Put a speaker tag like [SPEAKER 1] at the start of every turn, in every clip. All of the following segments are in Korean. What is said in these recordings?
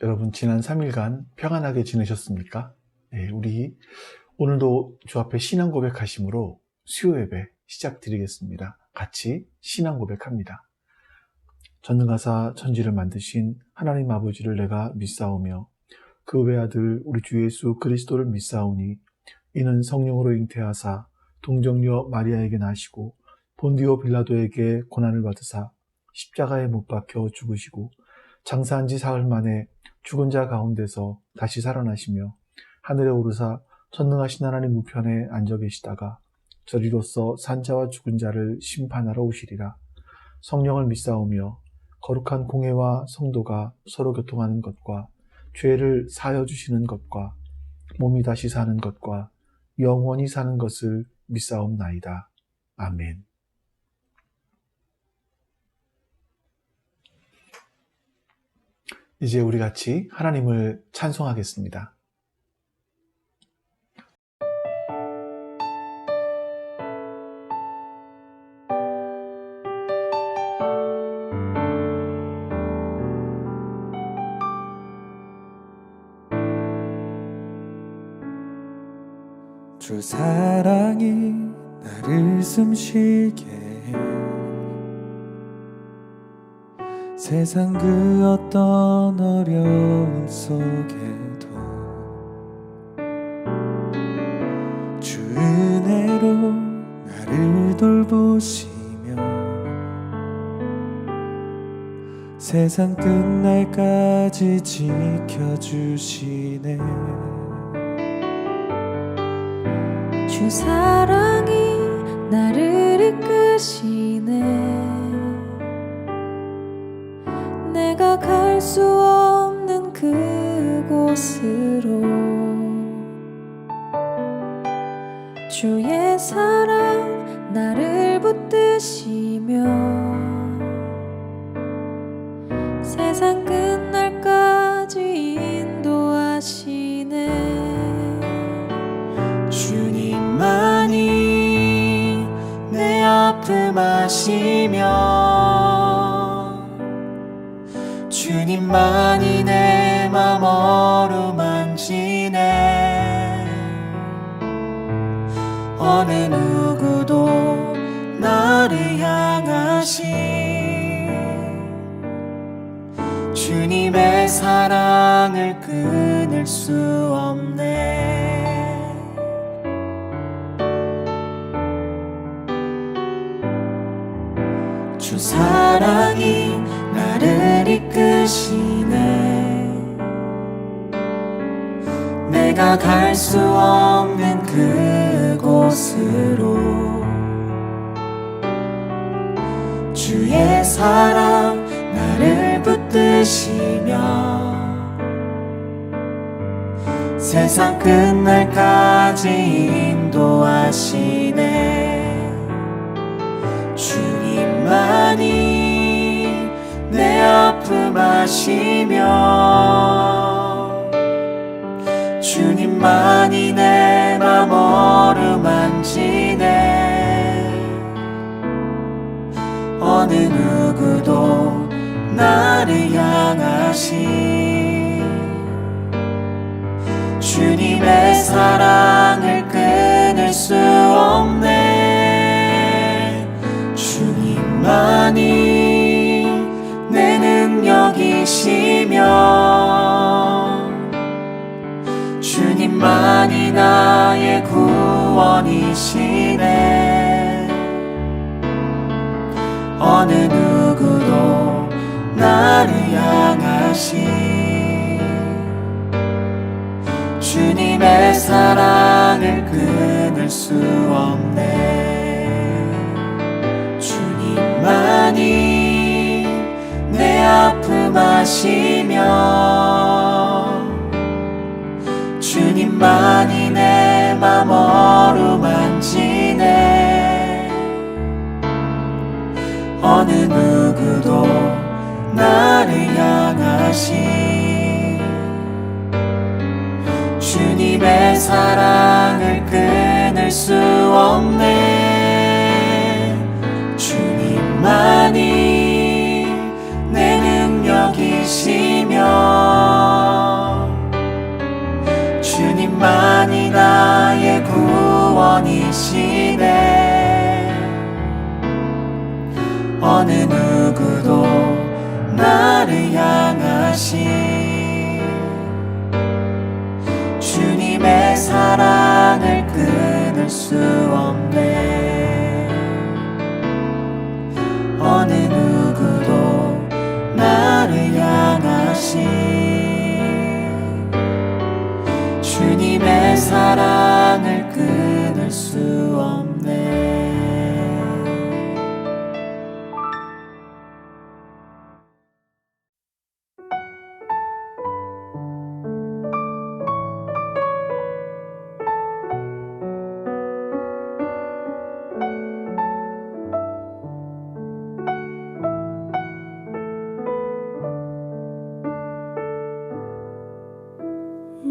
[SPEAKER 1] 여러분 지난 3일간 평안하게 지내셨습니까? 네, 우리 오늘도 주 앞에 신앙 고백하심으로 수요 예배 시작드리겠습니다. 같이 신앙 고백합니다. 전능하사 천지를 만드신 하나님 아버지를 내가 믿사오며 그 외아들 우리 주 예수 그리스도를 믿사오니 이는 성령으로 잉태하사 동정녀 마리아에게 나시고 본디오 빌라도에게 고난을 받으사 십자가에 못 박혀 죽으시고 장사한 지 사흘 만에 죽은 자 가운데서 다시 살아나시며 하늘에 오르사 전능하신 하나님 우편에 앉아 계시다가 저리로서 산자와 죽은 자를 심판하러 오시리라. 성령을 믿사오며 거룩한 공회와 성도가 서로 교통하는 것과 죄를 사하여 주시는 것과 몸이 다시 사는 것과 영원히 사는 것을 믿사옵나이다. 아멘. 이제 우리 같이 하나님을 찬송하겠습니다.
[SPEAKER 2] 주 사랑이 나를 숨쉬게 해 세상 그 어떤 어려움 속에도 주 은혜로 나를 돌보시며 세상 끝날까지 지켜주시네.
[SPEAKER 3] 주 사랑이 나를 이끄시네. 내가 갈 수 없는 그곳으로 주의 사랑 나를 붙드시며 세상 끝날까지 인도하시네.
[SPEAKER 2] 주님만이 내 아픔 아시며 주님만이 내 맘 어루만지네. 어느 누구도 나를 향하신 주님의 사랑을 끊을 수 없네. 주 사랑이 나를 이끄시네. 내가 갈 수 없는 그곳으로 주의 사랑 나를 붙드시며 세상 끝날까지 인도하시네. 주님만이 내 아픔 아시며 주님만이 내 맘 어루만지네. 어느 누구도 나를 향하신 주님의 사랑을 끊을 수 없네. 주님만이 내 능력이시며 주님만이 나의 구원이시네. 어느 누구도 나를 향하신 주님의 사랑을 끊을 수 없네. 주님만이 내 아픔 아시며 주님만이 내 맘 어루만지네. 어느 누구도 나를 향하신 주님의 사랑을 끊을 수 없네. 주님만이 내 능력이시며 어느 누구도 나를 향하신 주님의 사랑을 끊을 수 없네. 어느 누구도 나를 향하신 주님의 사랑을 끊을 수 없네.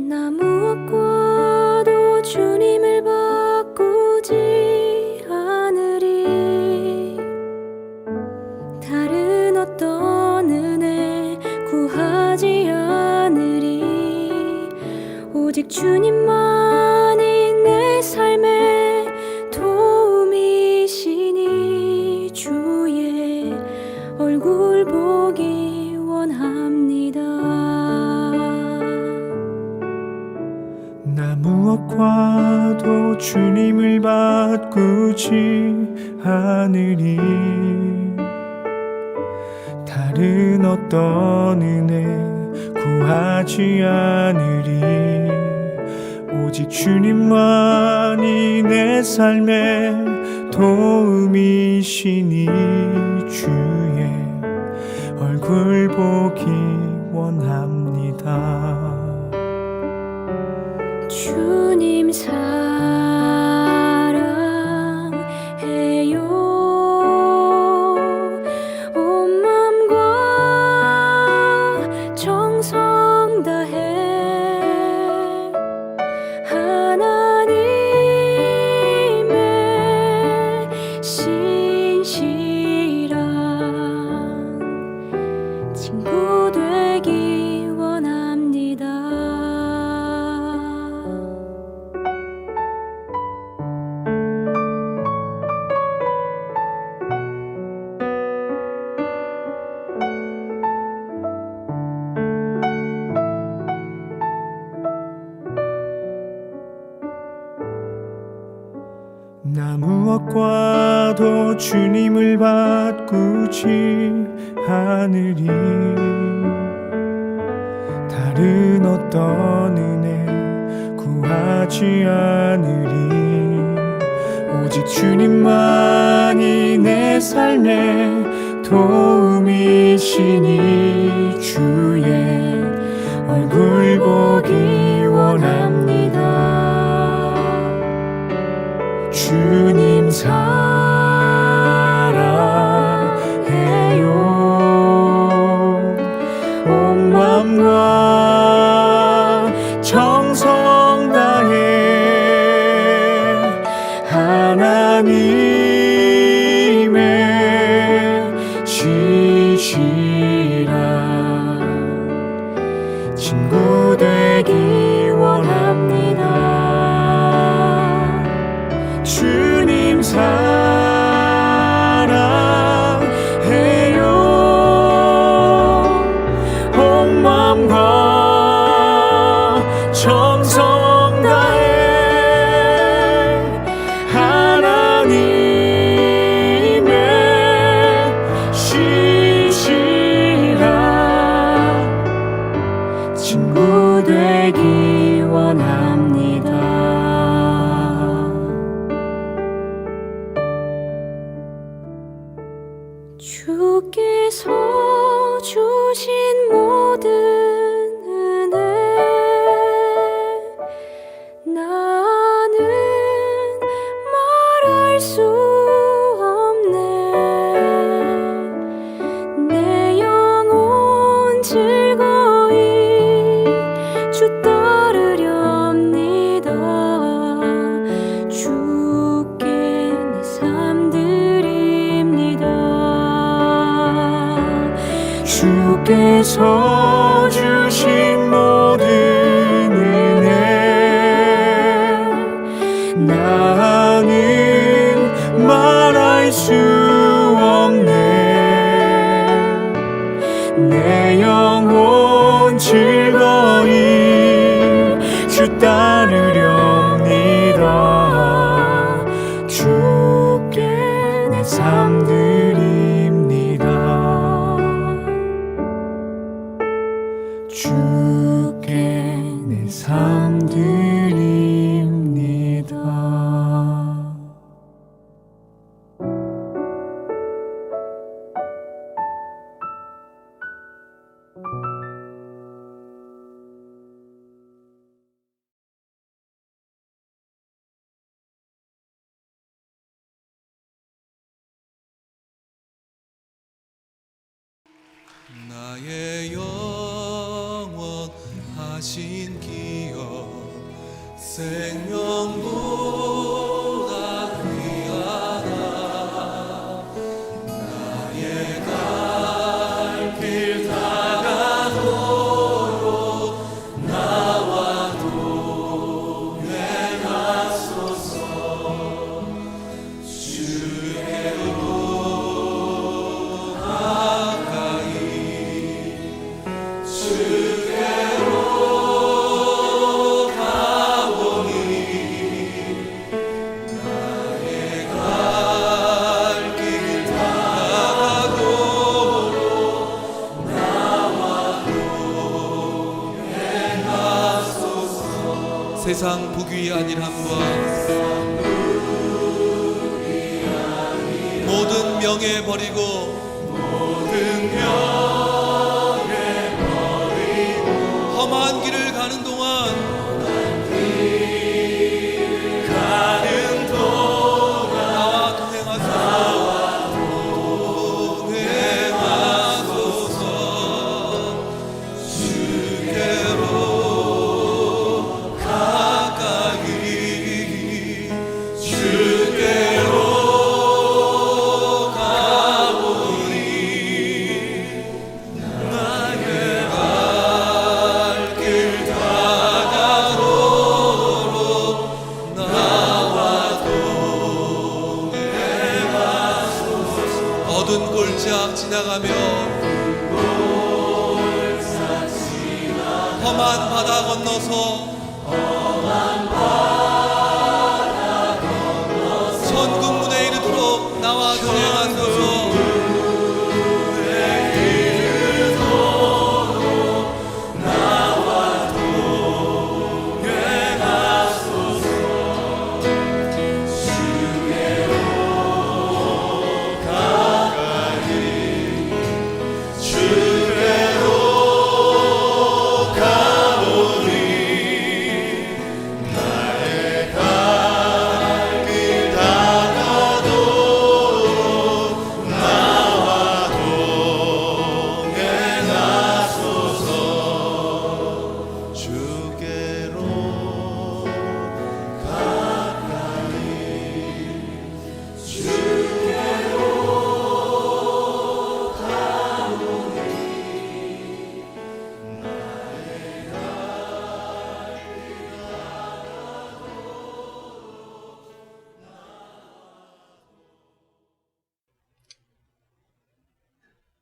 [SPEAKER 3] 나 무엇과도 주님을 바꾸지 않으리. 다른 어떤 은혜 구하지 않으리. 오직 주님만이 내 삶의 도움이시니 주의 얼굴 보기 원합니다.
[SPEAKER 4] 나 무엇과도 주님을 바꾸지 않으리. 다른 어떤 은혜 구하지 않으리. 오직 주님만이 내 삶의 도움이시니 주의 얼굴 보기 원합니다.
[SPEAKER 3] 주님 사랑해요. 온 맘과 정성 다해 하나님의 신실한 친구 되기 원합니다.
[SPEAKER 4] 나 무엇과도 주님을 바꾸지 않으리. 다른 어떤 은혜 구하지 않으리. 오직 주님만이 내 삶의 도움이시니 주의 얼굴 보기 원합니다. 주님 사랑해요. 온 맘과 정성 다해 하나님의 신실한 친구 되기 원합니다. 주님 사랑해요. 온 맘과 정성 다해 하나님의 신실한 친구 되기 원합니다. 주께서 주신 모든 은혜 나는 말할 수 없네. 내 영혼 즐거이 주 따르렵니다. 주께 내 삶 드립니다. 주께서 주신 모든 은혜 나는 말할 수 없네.
[SPEAKER 5] 나의 영원하신 기억 생명보다 귀하다. 나의 갈 길 다가도록 나와 동행하소서. 주께로 가까이 주께로 가보니 나의 갈 길 다가도록 나와 동행하소서. 세상 부귀 아니함과 모든 명예 버리고 험한 길을 가는 동안 나와 동행하소서. 주께로 가까이 주께로 가보니 나의 갈 길 다가도록 나와 동행하소서. 어두운 골짜 지나가며 험한 바다 건너서 천국문에 이르도록 나와 동행하소서.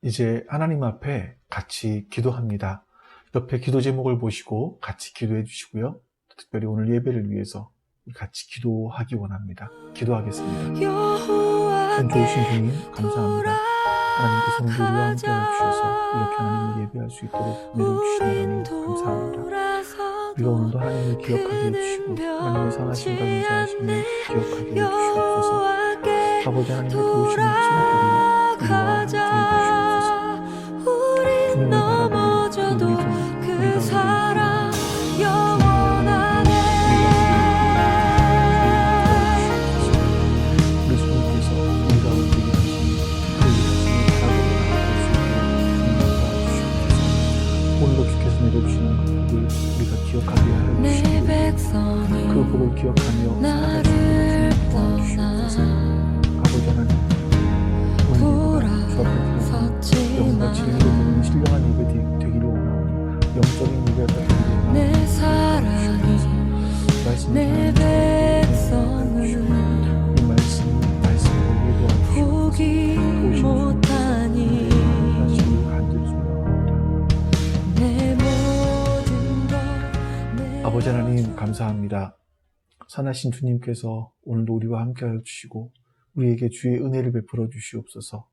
[SPEAKER 1] 이제 하나님 앞에 같이 기도합니다. 옆에 기도 제목을 보시고 같이 기도해 주시고요. 특별히 오늘 예배를 위해서 같이 기도하기 원합니다. 기도하겠습니다. 참 좋으신 주님 감사합니다. 하나님께서 오늘 우리와 함께하여 주셔서 이렇게 하나님을 예배할 수 있도록 내려주시니 하나님 감사합니다. 우리가 오늘도 하나님을 기억하게 해주시고 하나님의 선하심과 인자하심을 기억하게 해주시옵소서. 아버지 하나님의 도우시는 손길이 우리와 함께 해주시옵소서. 주님을 바라보는 우리 믿음,
[SPEAKER 3] 그 사랑 영원하네.
[SPEAKER 1] 우리 주님께서 우리 가운데 일하시니 그 일하심을 바라보고 나아갈 수 있도록 주님을 도와주시옵소서. 오늘도 주께서 내려주시는 그 복을 우리가 기억하게 하여
[SPEAKER 3] 내
[SPEAKER 1] 주시고
[SPEAKER 3] 백성이
[SPEAKER 1] 그 복을 기억하며 살아갈 수 있도록 주님을 도와주시옵소서. 아버지 하나님 오늘 예배가 주 앞에 영과 진리로 드리는 신령한 예배 되기를 원하오니 영적인 예배가 되기를 원하오니
[SPEAKER 3] 내 사랑이 내 백성을
[SPEAKER 1] 이 말씀을
[SPEAKER 3] 포기 못하니 내 모든 것
[SPEAKER 1] 아버지 하나님 감사합니다. 선하신 주님께서 오늘도 우리와 함께하여 주시고 우리에게 주의 은혜를 베풀어 주시옵소서.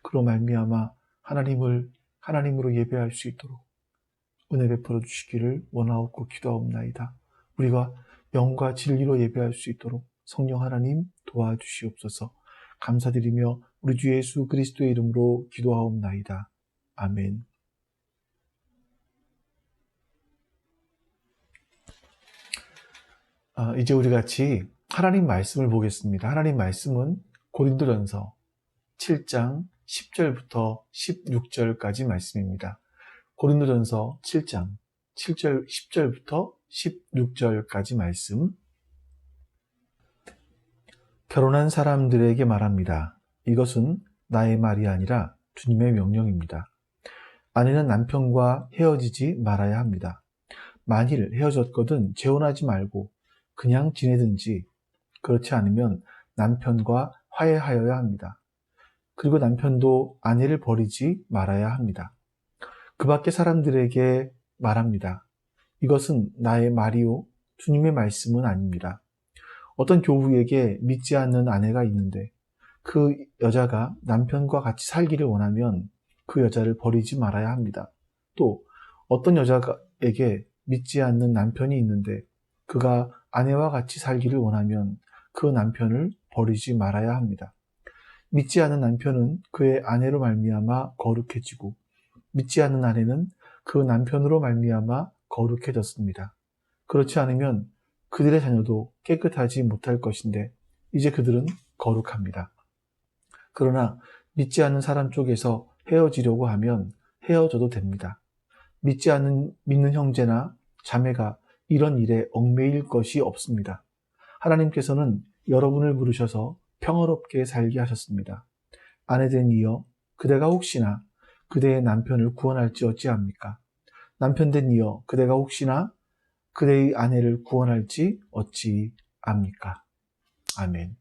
[SPEAKER 1] 그로 말미암아 하나님으로 예배할 수 있도록 은혜 베풀어 주시기를 원하옵고 기도하옵나이다. 우리가 영과 진리로 예배할 수 있도록 성령 하나님 도와주시옵소서. 감사드리며 우리 주 예수 그리스도의 이름으로 기도하옵나이다. 아멘. 이제 우리 같이 하나님 말씀을 보겠습니다. 하나님 말씀은 고린도전서 7장 10절부터 16절까지 말씀입니다. 고린도전서 7장 7절 10절부터 16절까지 말씀. 결혼한 사람들에게 말합니다. 이것은 나의 말이 아니라 주님의 명령입니다. 아내는 남편과 헤어지지 말아야 합니다. 만일 헤어졌거든 재혼하지 말고 그냥 지내든지, 그렇지 않으면 남편과 화해하여야 합니다. 그리고 남편도 아내를 버리지 말아야 합니다. 그 밖에 사람들에게 말합니다. 이것은 나의 말이요 주님의 말씀은 아닙니다. 어떤 교우에게 믿지 않는 아내가 있는데 그 여자가 남편과 같이 살기를 원하면 그 여자를 버리지 말아야 합니다. 또 어떤 여자에게 믿지 않는 남편이 있는데 그가 아내와 같이 살기를 원하면 그 남편을 버리지 말아야 합니다. 믿지 않는 남편은 그의 아내로 말미암아 거룩해지고 믿지 않는 아내는 그 남편으로 말미암아 거룩해졌습니다. 그렇지 않으면 그들의 자녀도 깨끗하지 못할 것인데 이제 그들은 거룩합니다. 그러나 믿지 않는 사람 쪽에서 헤어지려고 하면 헤어져도 됩니다. 믿는 형제나 자매가 이런 일에 얽매일 것이 없습니다. 하나님께서는 여러분을 부르셔서 평화롭게 살게 하셨습니다. 아내된 이여, 그대가 혹시나 그대의 남편을 구원할지 어찌합니까? 남편된 이여, 그대가 혹시나 그대의 아내를 구원할지 어찌합니까? 아멘.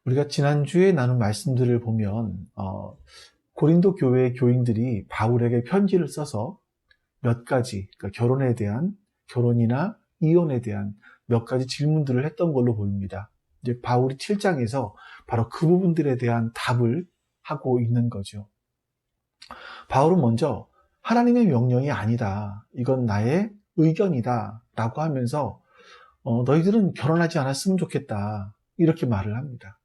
[SPEAKER 1] 우리가 지난주에 나눈 말씀들을 보면 고린도 교회의 교인들이 바울에게 편지를 써서 몇 가지, 그러니까 결혼이나 이혼에 대한 몇 가지 질문들을 했던 걸로 보입니다. 이제 바울이 7장에서 바로 그 부분들에 대한 답을 하고 있는 거죠. 바울은 먼저 하나님의 명령이 아니다, 이건 나의 의견이다 라고 하면서 너희들은 결혼하지 않았으면 좋겠다 이렇게 말을 합니다.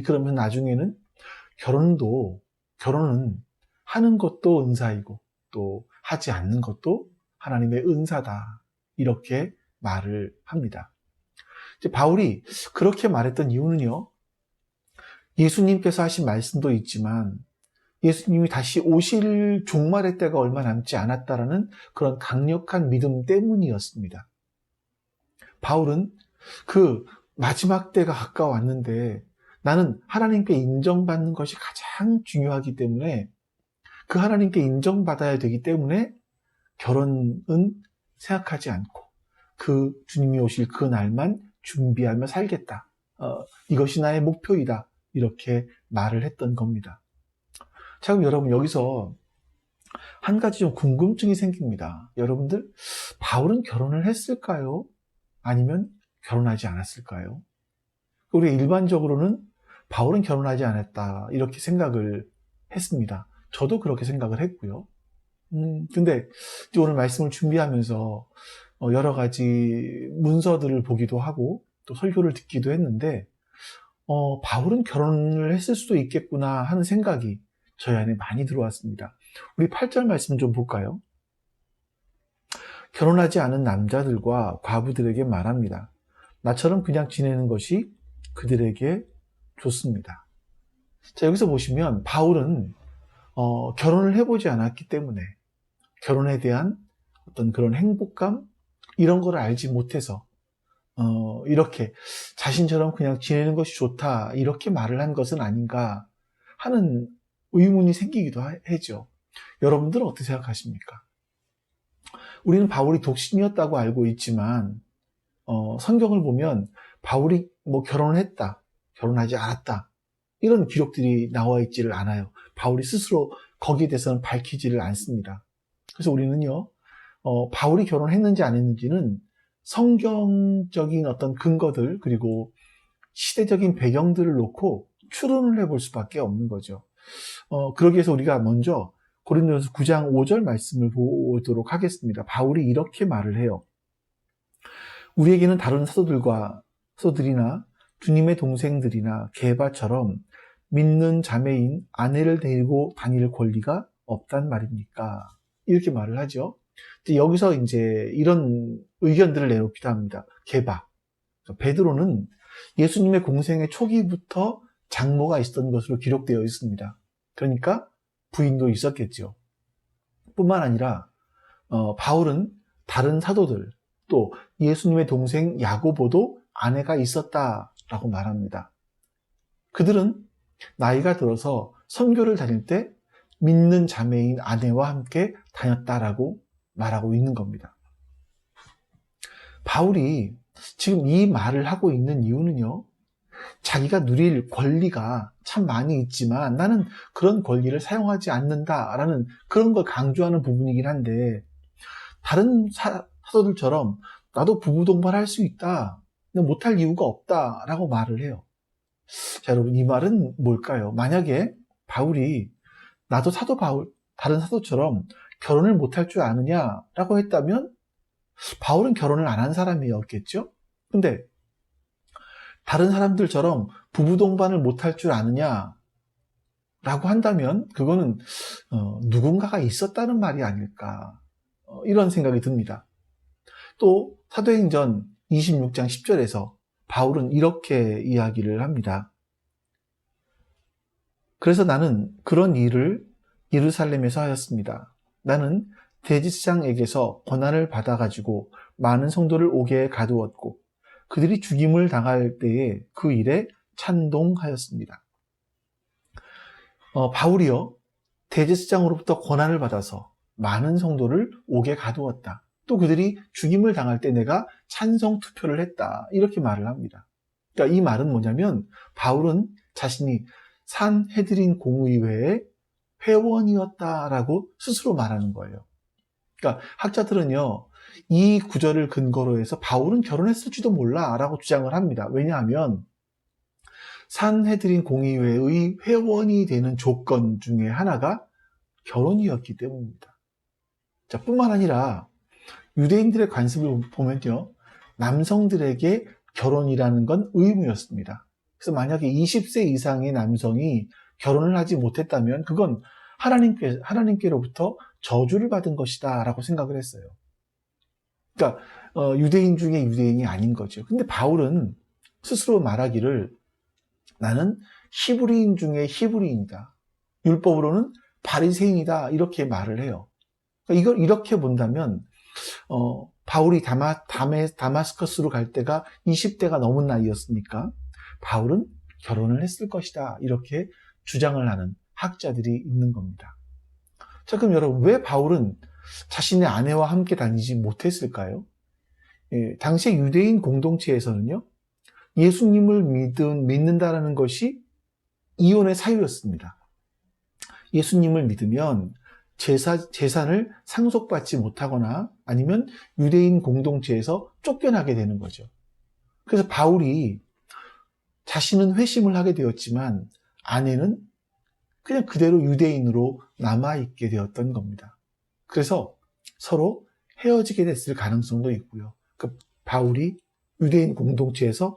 [SPEAKER 1] 그러면 나중에는 결혼은 하는 것도 은사이고 또 하지 않는 것도 하나님의 은사다 이렇게 말을 합니다. 이제 바울이 그렇게 말했던 이유는요, 예수님께서 하신 말씀도 있지만 예수님이 다시 오실 종말의 때가 얼마 남지 않았다라는 그런 강력한 믿음 때문이었습니다. 바울은 그 마지막 때가 가까웠는데 나는 하나님께 인정받는 것이 가장 중요하기 때문에 그 하나님께 인정받아야 되기 때문에 결혼은 생각하지 않고 그 주님이 오실 그 날만 준비하며 살겠다. 이것이 나의 목표이다. 이렇게 말을 했던 겁니다. 자, 그럼 여러분 여기서 한 가지 좀 궁금증이 생깁니다. 여러분들, 바울은 결혼을 했을까요? 아니면 결혼하지 않았을까요? 우리 일반적으로는 바울은 결혼하지 않았다 이렇게 생각을 했습니다. 저도 그렇게 생각을 했고요. 근데 오늘 말씀을 준비하면서 여러 가지 문서들을 보기도 하고 또 설교를 듣기도 했는데 바울은 결혼을 했을 수도 있겠구나 하는 생각이 저희 안에 많이 들어왔습니다. 우리 8절 말씀 좀 볼까요? 결혼하지 않은 남자들과 과부들에게 말합니다. 나처럼 그냥 지내는 것이 그들에게 좋습니다. 자, 여기서 보시면 바울은 결혼을 해보지 않았기 때문에 결혼에 대한 어떤 그런 행복감 이런 걸 알지 못해서 이렇게 자신처럼 그냥 지내는 것이 좋다 이렇게 말을 한 것은 아닌가 하는 의문이 생기기도 하죠. 여러분들은 어떻게 생각하십니까? 우리는 바울이 독신이었다고 알고 있지만 성경을 보면 바울이 뭐 결혼을 했다, 결혼하지 않았다 이런 기록들이 나와 있지를 않아요. 바울이 스스로 거기에 대해서는 밝히지를 않습니다. 그래서 우리는요, 바울이 결혼했는지 안 했는지는 성경적인 어떤 근거들 그리고 시대적인 배경들을 놓고 추론을 해볼 수밖에 없는 거죠. 그러기 위해서 우리가 먼저 고린도전서 9장 5절 말씀을 보도록 하겠습니다. 바울이 이렇게 말을 해요. 우리에게는 다른 사도들이나 주님의 동생들이나 게바처럼 믿는 자매인 아내를 데리고 다닐 권리가 없단 말입니까? 이렇게 말을 하죠. 여기서 이제 이런 의견들을 내놓기도 합니다. 게바. 베드로는 예수님의 공생의 초기부터 장모가 있었던 것으로 기록되어 있습니다. 그러니까 부인도 있었겠죠. 뿐만 아니라 바울은 다른 사도들, 또 예수님의 동생 야고보도 아내가 있었다라고 말합니다. 그들은 나이가 들어서 선교를 다닐 때 믿는 자매인 아내와 함께 다녔다라고 말하고 있는 겁니다. 바울이 지금 이 말을 하고 있는 이유는요, 자기가 누릴 권리가 참 많이 있지만 나는 그런 권리를 사용하지 않는다라는 그런 걸 강조하는 부분이긴 한데, 다른 사도들처럼 나도 부부 동반할 수 있다, 못할 이유가 없다라고 말을 해요. 자, 여러분, 이 말은 뭘까요? 만약에 바울이 나도 사도 바울, 다른 사도처럼 결혼을 못할 줄 아느냐라고 했다면 바울은 결혼을 안 한 사람이었겠죠? 근데 다른 사람들처럼 부부 동반을 못할 줄 아느냐라고 한다면 그거는 누군가가 있었다는 말이 아닐까, 이런 생각이 듭니다. 또 사도행전 26장 10절에서 바울은 이렇게 이야기를 합니다. 그래서 나는 그런 일을 예루살렘에서 하였습니다. 나는 대제사장에게서 권한을 받아가지고 많은 성도를 옥에 가두었고 그들이 죽임을 당할 때에 그 일에 찬동하였습니다. 바울이요, 대제사장으로부터 권한을 받아서 많은 성도를 옥에 가두었다. 또 그들이 죽임을 당할 때 내가 찬성 투표를 했다. 이렇게 말을 합니다. 그러니까 이 말은 뭐냐면 바울은 자신이 산헤드린 공의회의 회원이었다라고 스스로 말하는 거예요. 그러니까 학자들은요, 이 구절을 근거로 해서 바울은 결혼했을지도 몰라라고 주장을 합니다. 왜냐하면 산헤드린 공의회의 회원이 되는 조건 중에 하나가 결혼이었기 때문입니다. 자, 뿐만 아니라 유대인들의 관습을 보면요, 남성들에게 결혼이라는 건 의무였습니다. 그래서 만약에 20세 이상의 남성이 결혼을 하지 못했다면 그건 하나님께로부터 저주를 받은 것이다 라고 생각을 했어요. 그러니까 유대인 중에 유대인이 아닌 거죠. 근데 바울은 스스로 말하기를 나는 히브리인 중에 히브리인이다, 율법으로는 바리새인이다, 이렇게 말을 해요. 그러니까 이걸 이렇게 본다면 바울이 다마스커스로 갈 때가 20대가 넘은 나이였으니까 바울은 결혼을 했을 것이다, 이렇게 주장을 하는 학자들이 있는 겁니다. 자, 그럼 여러분, 왜 바울은 자신의 아내와 함께 다니지 못했을까요? 당시 유대인 공동체에서는요, 예수님을 믿는다라는 것이 이혼의 사유였습니다. 예수님을 믿으면 재산을 상속받지 못하거나 아니면 유대인 공동체에서 쫓겨나게 되는 거죠. 그래서 바울이 자신은 회심을 하게 되었지만 아내는 그냥 그대로 유대인으로 남아있게 되었던 겁니다. 그래서 서로 헤어지게 됐을 가능성도 있고요. 바울이 유대인 공동체에서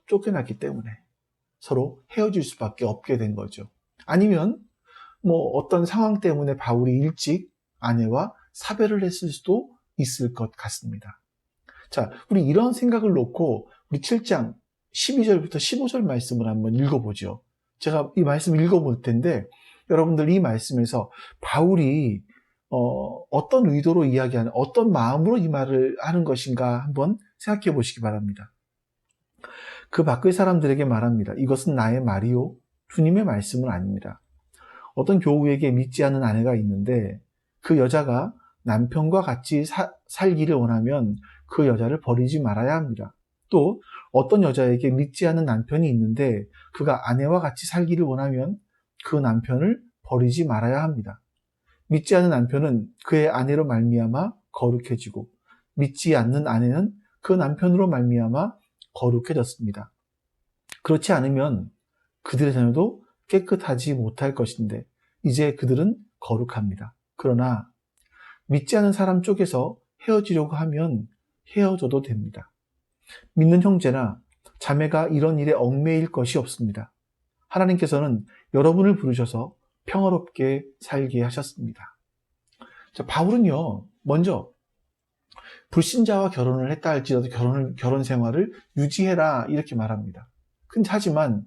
[SPEAKER 1] 쫓겨났기 때문에 서로 헤어질 수밖에 없게 된 거죠. 아니면 어떤 상황 때문에 바울이 일찍 아내와 사별을 했을 수도 있을 것 같습니다. 자, 우리 이런 생각을 놓고 우리 7장 12절부터 15절 말씀을 한번 읽어보죠. 제가 이 말씀 읽어볼 텐데 여러분들 이 말씀에서 바울이 어떤 의도로 이야기하는, 어떤 마음으로 이 말을 하는 것인가 한번 생각해 보시기 바랍니다. 그 밖의 사람들에게 말합니다. 이것은 나의 말이요, 주님의 말씀은 아닙니다. 어떤 교우에게 믿지 않는 아내가 있는데 그 여자가 남편과 같이 살기를 원하면 그 여자를 버리지 말아야 합니다. 또 어떤 여자에게 믿지 않는 남편이 있는데 그가 아내와 같이 살기를 원하면 그 남편을 버리지 말아야 합니다. 믿지 않는 남편은 그의 아내로 말미암아 거룩해지고 믿지 않는 아내는 그 남편으로 말미암아 거룩해졌습니다. 그렇지 않으면 그들의 자녀도 깨끗하지 못할 것인데 이제 그들은 거룩합니다. 그러나 믿지 않는 사람 쪽에서 헤어지려고 하면 헤어져도 됩니다. 믿는 형제나 자매가 이런 일에 얽매일 것이 없습니다. 하나님께서는 여러분을 부르셔서 평화롭게 살게 하셨습니다. 자, 바울은요, 먼저 불신자와 결혼을 했다 할지라도 결혼 생활을 유지해라 이렇게 말합니다. 근데 하지만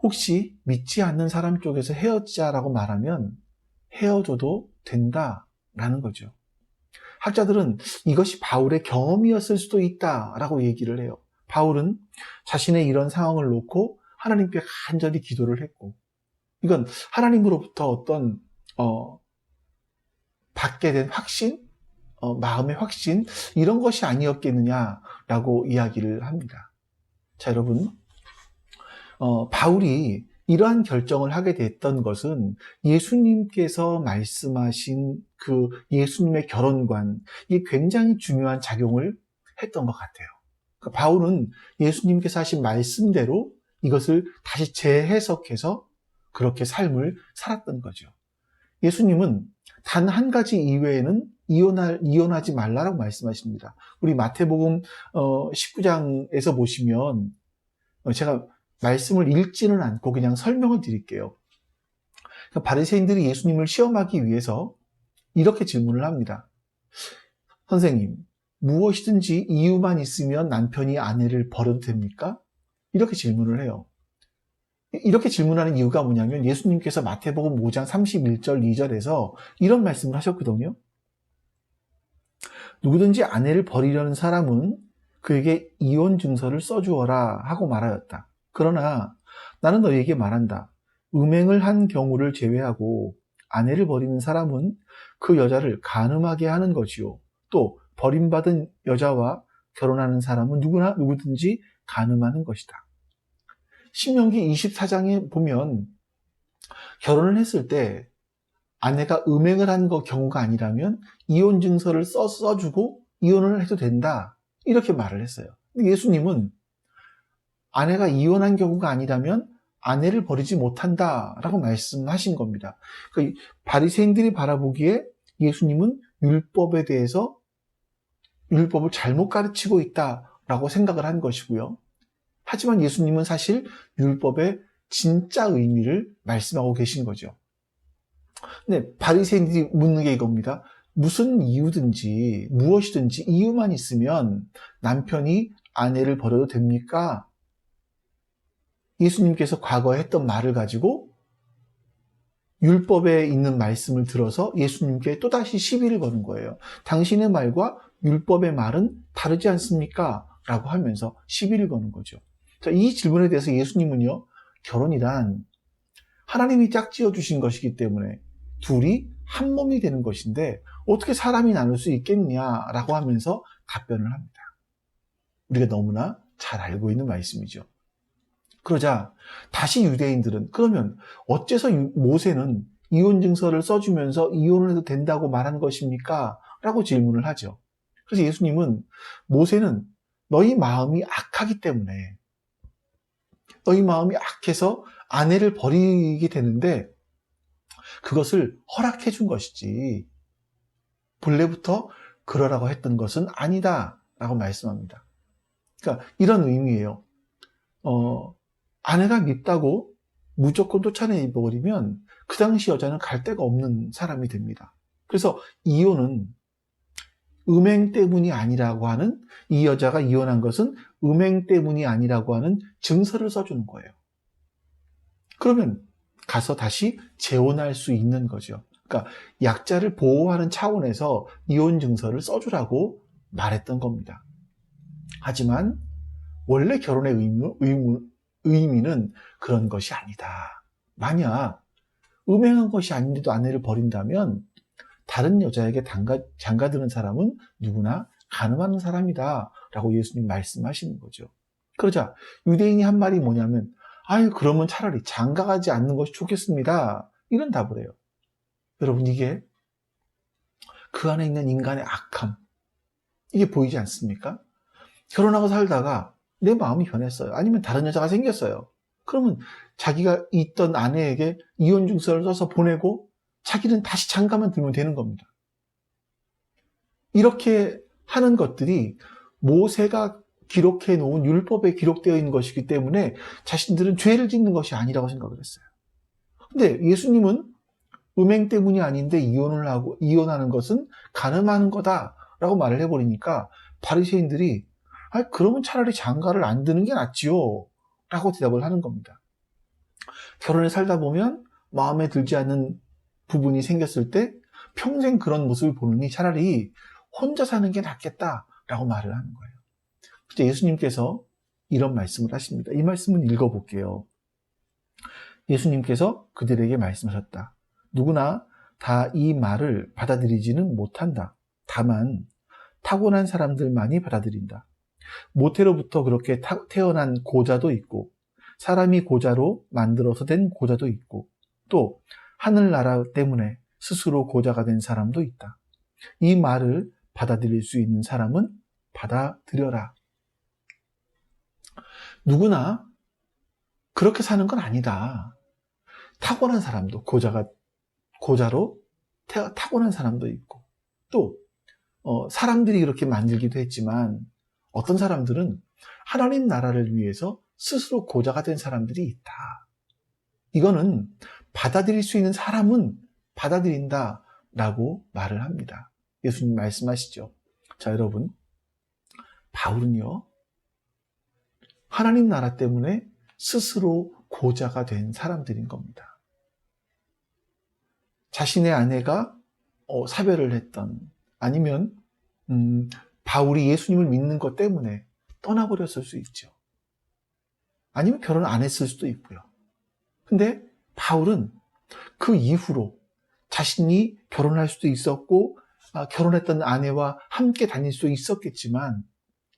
[SPEAKER 1] 혹시 믿지 않는 사람 쪽에서 헤어지자라고 말하면 헤어져도 된다라는 거죠. 학자들은 이것이 바울의 경험이었을 수도 있다라고 얘기를 해요. 바울은 자신의 이런 상황을 놓고 하나님께 간절히 기도를 했고, 이건 하나님으로부터 어떤 받게 된 확신, 마음의 확신, 이런 것이 아니었겠느냐라고 이야기를 합니다. 자, 여러분, 바울이 이러한 결정을 하게 됐던 것은 예수님께서 말씀하신 그 예수님의 결혼관, 이게 굉장히 중요한 작용을 했던 것 같아요. 그러니까 바울은 예수님께서 하신 말씀대로 이것을 다시 재해석해서 그렇게 삶을 살았던 거죠. 예수님은 단 한 가지 이외에는 이혼하지 말라라고 말씀하십니다. 우리 마태복음 19장에서 보시면 제가 말씀을 읽지는 않고 그냥 설명을 드릴게요. 그러니까 바리새인들이 예수님을 시험하기 위해서 이렇게 질문을 합니다. 선생님, 무엇이든지 이유만 있으면 남편이 아내를 버려도 됩니까? 이렇게 질문을 해요. 이렇게 질문하는 이유가 뭐냐면 예수님께서 마태복음 5장 31절 2절에서 이런 말씀을 하셨거든요. 누구든지 아내를 버리려는 사람은 그에게 이혼 증서를 써주어라 하고 말하였다. 그러나 나는 너희에게 말한다. 음행을 한 경우를 제외하고 아내를 버리는 사람은 그 여자를 간음하게 하는 것이요. 또 버림받은 여자와 결혼하는 사람은 누구든지 간음하는 것이다. 신명기 24장에 보면 결혼을 했을 때 아내가 음행을 한 경우가 아니라면 이혼 증서를 써주고 이혼을 해도 된다. 이렇게 말을 했어요. 근데 예수님은 아내가 이혼한 경우가 아니라면 아내를 버리지 못한다라고 말씀하신 겁니다. 그러니까 바리새인들이 바라보기에 예수님은 율법에 대해서 율법을 잘못 가르치고 있다라고 생각을 한 것이고요. 하지만 예수님은 사실 율법의 진짜 의미를 말씀하고 계신 거죠. 근데 바리새인들이 묻는 게 이겁니다. 무슨 이유든지 무엇이든지 이유만 있으면 남편이 아내를 버려도 됩니까? 예수님께서 과거에 했던 말을 가지고 율법에 있는 말씀을 들어서 예수님께 또다시 시비를 거는 거예요. 당신의 말과 율법의 말은 다르지 않습니까? 라고 하면서 시비를 거는 거죠. 자, 이 질문에 대해서 예수님은요, 결혼이란 하나님이 짝지어 주신 것이기 때문에 둘이 한 몸이 되는 것인데 어떻게 사람이 나눌 수 있겠냐라고 하면서 답변을 합니다. 우리가 너무나 잘 알고 있는 말씀이죠. 그러자 다시 유대인들은 그러면 어째서 모세는 이혼 증서를 써주면서 이혼을 해도 된다고 말한 것입니까? 라고 질문을 하죠. 그래서 예수님은 모세는 너희 마음이 악하기 때문에 너희 마음이 악해서 아내를 버리게 되는데 그것을 허락해 준 것이지 본래부터 그러라고 했던 것은 아니다 라고 말씀합니다. 그러니까 이런 의미예요. 아내가 밉다고 무조건 쫓아내버리면 그 당시 여자는 갈 데가 없는 사람이 됩니다. 그래서 이혼은 음행 때문이 아니라고 하는, 이 여자가 이혼한 것은 음행 때문이 아니라고 하는 증서를 써주는 거예요. 그러면 가서 다시 재혼할 수 있는 거죠. 그러니까 약자를 보호하는 차원에서 이혼 증서를 써주라고 말했던 겁니다. 하지만 원래 결혼의 의미는 그런 것이 아니다. 만약 음행한 것이 아닌데도 아내를 버린다면 다른 여자에게 장가드는 사람은 누구나 간음하는 사람이다 라고 예수님 말씀하시는 거죠. 그러자 유대인이 한 말이 뭐냐면 그러면 차라리 장가가지 않는 것이 좋겠습니다. 이런 답을 해요. 여러분, 이게 그 안에 있는 인간의 악함, 이게 보이지 않습니까? 결혼하고 살다가 내 마음이 변했어요. 아니면 다른 여자가 생겼어요. 그러면 자기가 있던 아내에게 이혼 증서를 써서 보내고 자기는 다시 장가만 들면 되는 겁니다. 이렇게 하는 것들이 모세가 기록해 놓은 율법에 기록되어 있는 것이기 때문에 자신들은 죄를 짓는 것이 아니라고 생각을 했어요. 근데 예수님은 음행 때문이 아닌데 이혼하는 것은 간음하는 거다라고 라고 말을 해버리니까 바리새인들이 그러면 차라리 장가를 안 드는 게 낫지요 라고 대답을 하는 겁니다. 결혼에 살다 보면 마음에 들지 않는 부분이 생겼을 때 평생 그런 모습을 보느니 차라리 혼자 사는 게 낫겠다라고 말을 하는 거예요. 그때 예수님께서 이런 말씀을 하십니다. 이 말씀은 읽어볼게요. 예수님께서 그들에게 말씀하셨다. 누구나 다 이 말을 받아들이지는 못한다. 다만 타고난 사람들만이 받아들인다. 모태로부터 그렇게 태어난 고자도 있고 사람이 고자로 만들어서 된 고자도 있고 또 하늘나라 때문에 스스로 고자가 된 사람도 있다. 이 말을 받아들일 수 있는 사람은 받아들여라. 누구나 그렇게 사는 건 아니다. 타고난 사람도 고자로 타고난 사람도 있고 또 사람들이 그렇게 만들기도 했지만 어떤 사람들은 하나님 나라를 위해서 스스로 고자가 된 사람들이 있다. 이거는 받아들일 수 있는 사람은 받아들인다라고 말을 합니다. 예수님 말씀하시죠. 자, 여러분, 바울은요, 하나님 나라 때문에 스스로 고자가 된 사람들인 겁니다. 자신의 아내가 사별을 했던, 아니면 바울이 예수님을 믿는 것 때문에 떠나버렸을 수 있죠. 아니면 결혼 안 했을 수도 있고요. 근데 바울은 그 이후로 자신이 결혼할 수도 있었고 결혼했던 아내와 함께 다닐 수 있었겠지만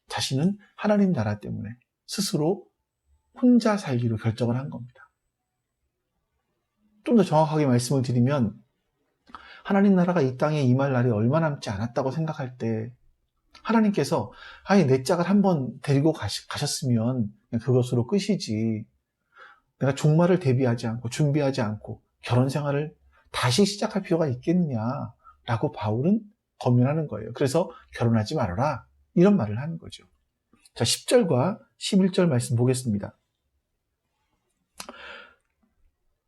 [SPEAKER 1] 자신은 하나님 나라 때문에 스스로 혼자 살기로 결정을 한 겁니다. 좀 더 정확하게 말씀을 드리면 하나님 나라가 이 땅에 임할 날이 얼마 남지 않았다고 생각할 때 하나님께서 내 짝을 한번 데리고 가셨으면 그것으로 끝이지, 내가 종말을 대비하지 않고 준비하지 않고 결혼 생활을 다시 시작할 필요가 있겠느냐라고 바울은 권면하는 거예요. 그래서 결혼하지 말아라 이런 말을 하는 거죠. 자, 10절과 11절 말씀 보겠습니다.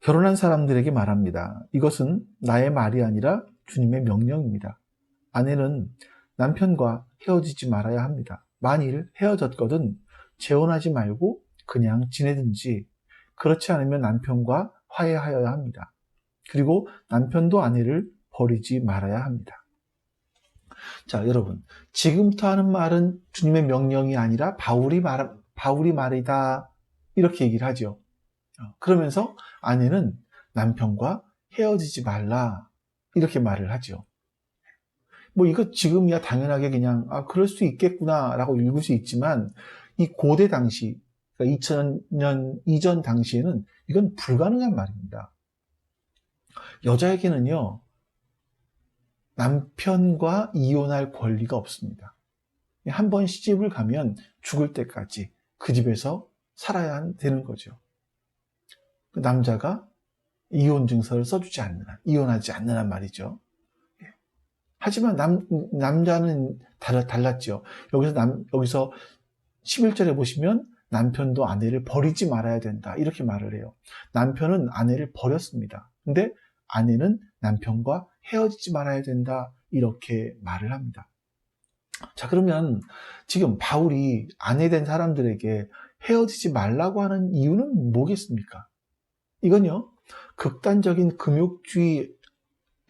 [SPEAKER 1] 결혼한 사람들에게 말합니다. 이것은 나의 말이 아니라 주님의 명령입니다. 아내는 남편과 헤어지지 말아야 합니다. 만일 헤어졌거든 재혼하지 말고 그냥 지내든지, 그렇지 않으면 남편과 화해하여야 합니다. 그리고 남편도 아내를 버리지 말아야 합니다. 자, 여러분, 지금부터 하는 말은 주님의 명령이 아니라 바울이 말이다 이렇게 얘기를 하죠. 그러면서 아내는 남편과 헤어지지 말라 이렇게 말을 하죠. 이거 지금이야 당연하게 그냥 그럴 수 있겠구나 라고 읽을 수 있지만 이 고대 당시, 그러니까 2000년 이전 당시에는 이건 불가능한 말입니다. 여자에게는요, 남편과 이혼할 권리가 없습니다. 한 번 시집을 가면 죽을 때까지 그 집에서 살아야 되는 거죠. 남자가 이혼 증서를 써주지 않는 한, 이혼하지 않는 한 말이죠. 하지만 남자는 달랐죠. 여기서 11절에 보시면 남편도 아내를 버리지 말아야 된다 이렇게 말을 해요. 남편은 아내를 버렸습니다. 근데 아내는 남편과 헤어지지 말아야 된다 이렇게 말을 합니다. 자, 그러면 지금 바울이 아내 된 사람들에게 헤어지지 말라고 하는 이유는 뭐겠습니까? 이건요, 극단적인 금욕주의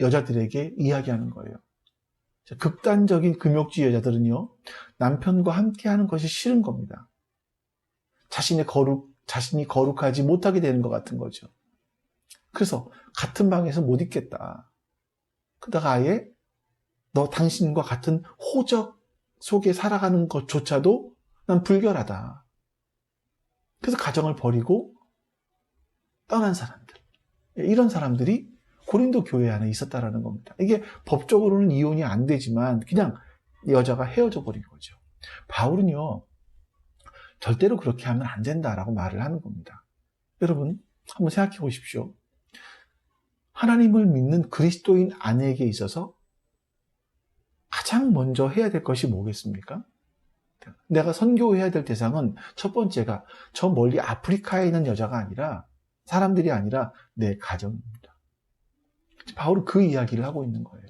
[SPEAKER 1] 여자들에게 이야기하는 거예요. 극단적인 금욕주의 여자들은요, 남편과 함께 하는 것이 싫은 겁니다. 자신이 거룩하지 못하게 되는 것 같은 거죠. 그래서 같은 방에서 못 있겠다. 그러다가 아예 당신과 같은 호적 속에 살아가는 것조차도 난 불결하다. 그래서 가정을 버리고 떠난 사람들, 이런 사람들이 고린도 교회 안에 있었다라는 겁니다. 이게 법적으로는 이혼이 안 되지만 그냥 여자가 헤어져 버린 거죠. 바울은요, 절대로 그렇게 하면 안 된다라고 말을 하는 겁니다. 여러분, 한번 생각해 보십시오. 하나님을 믿는 그리스도인 아내에게 있어서 가장 먼저 해야 될 것이 뭐겠습니까? 내가 선교해야 될 대상은 첫 번째가 저 멀리 아프리카에 있는 여자가 아니라, 사람들이 아니라 내 가정입니다. 바울은 그 이야기를 하고 있는 거예요.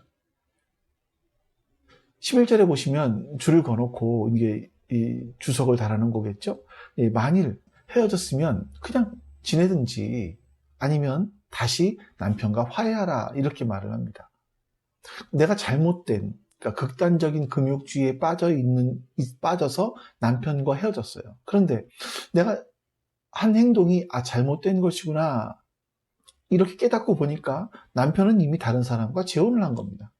[SPEAKER 1] 11절에 보시면 줄을 거놓고 이게 이 주석을 달아놓은 거겠죠. 만일 헤어졌으면 그냥 지내든지 아니면 다시 남편과 화해하라 이렇게 말을 합니다. 내가 잘못된, 그러니까 극단적인 금욕주의에 빠져서 남편과 헤어졌어요. 그런데 내가 한 행동이 잘못된 것이구나 이렇게 깨닫고 보니까 남편은 이미 다른 사람과 재혼을 한 겁니다.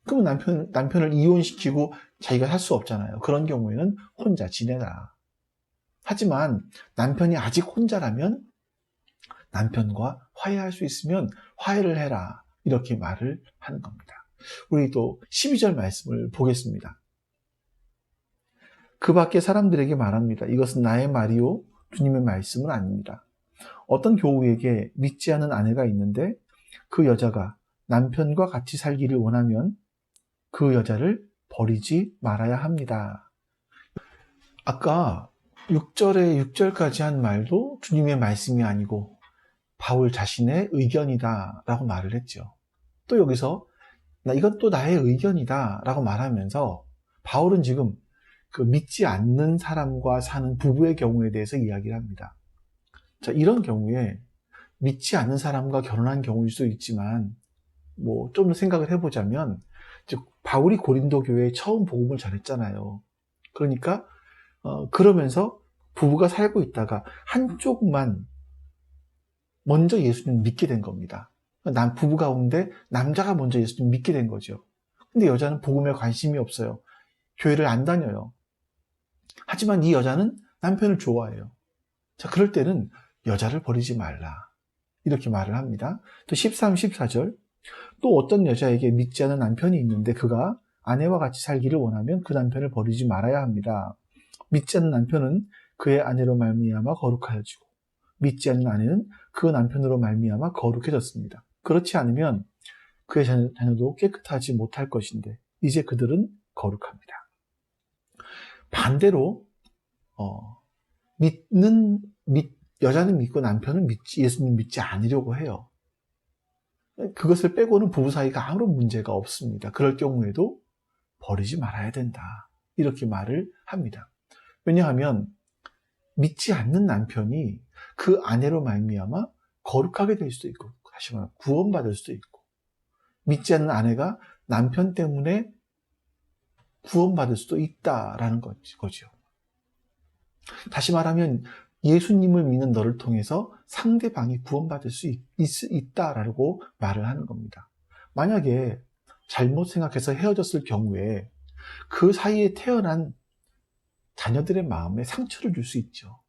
[SPEAKER 1] 그러면 남편을 이혼시키고 자기가 살 수 없잖아요. 그런 경우에는 혼자 지내라. 하지만 남편이 아직 혼자라면 남편과 화해할 수 있으면 화해를 해라. 이렇게 말을 하는 겁니다. 우리 또 12절 말씀을 보겠습니다. 그 밖에 사람들에게 말합니다. 이것은 나의 말이요 주님의 말씀은 아닙니다. 어떤 교우에게 믿지 않은 아내가 있는데 그 여자가 남편과 같이 살기를 원하면 그 여자를 버리지 말아야 합니다. 아까 6절까지 한 말도 주님의 말씀이 아니고 바울 자신의 의견이다 라고 말을 했죠. 또 여기서 이건 또 나의 의견이다 라고 말하면서 바울은 지금 그 믿지 않는 사람과 사는 부부의 경우에 대해서 이야기를 합니다. 자, 이런 경우에 믿지 않는 사람과 결혼한 경우일 수 있지만 좀 더 생각을 해보자면 바울이 고린도 교회에 처음 복음을 전했잖아요. 그러니까 그러면서 부부가 살고 있다가 한쪽만 먼저 예수님 믿게 된 겁니다. 부부 가운데 남자가 먼저 예수님 믿게 된 거죠. 근데 여자는 복음에 관심이 없어요. 교회를 안 다녀요. 하지만 이 여자는 남편을 좋아해요. 자, 그럴 때는 여자를 버리지 말라. 이렇게 말을 합니다. 또 13, 14절. 또 어떤 여자에게 믿지 않은 남편이 있는데 그가 아내와 같이 살기를 원하면 그 남편을 버리지 말아야 합니다. 믿지 않는 남편은 그의 아내로 말미암아 거룩하여지고 믿지 않는 아내는 그 남편으로 말미암아 거룩해졌습니다. 그렇지 않으면 그의 자녀도 깨끗하지 못할 것인데 이제 그들은 거룩합니다. 반대로 여자는 믿고 남편은 예수님 믿지 않으려고 해요. 그것을 빼고는 부부 사이가 아무런 문제가 없습니다. 그럴 경우에도 버리지 말아야 된다. 이렇게 말을 합니다. 왜냐하면 믿지 않는 남편이 그 아내로 말미암아 거룩하게 될 수도 있고 다시 말하면 구원받을 수도 있고 믿지 않는 아내가 남편 때문에 구원받을 수도 있다라는 거죠. 다시 말하면 예수님을 믿는 너를 통해서 상대방이 구원받을 수 있다라고 말을 하는 겁니다. 만약에 잘못 생각해서 헤어졌을 경우에 그 사이에 태어난 자녀들의 마음에 상처를 줄 수 있죠.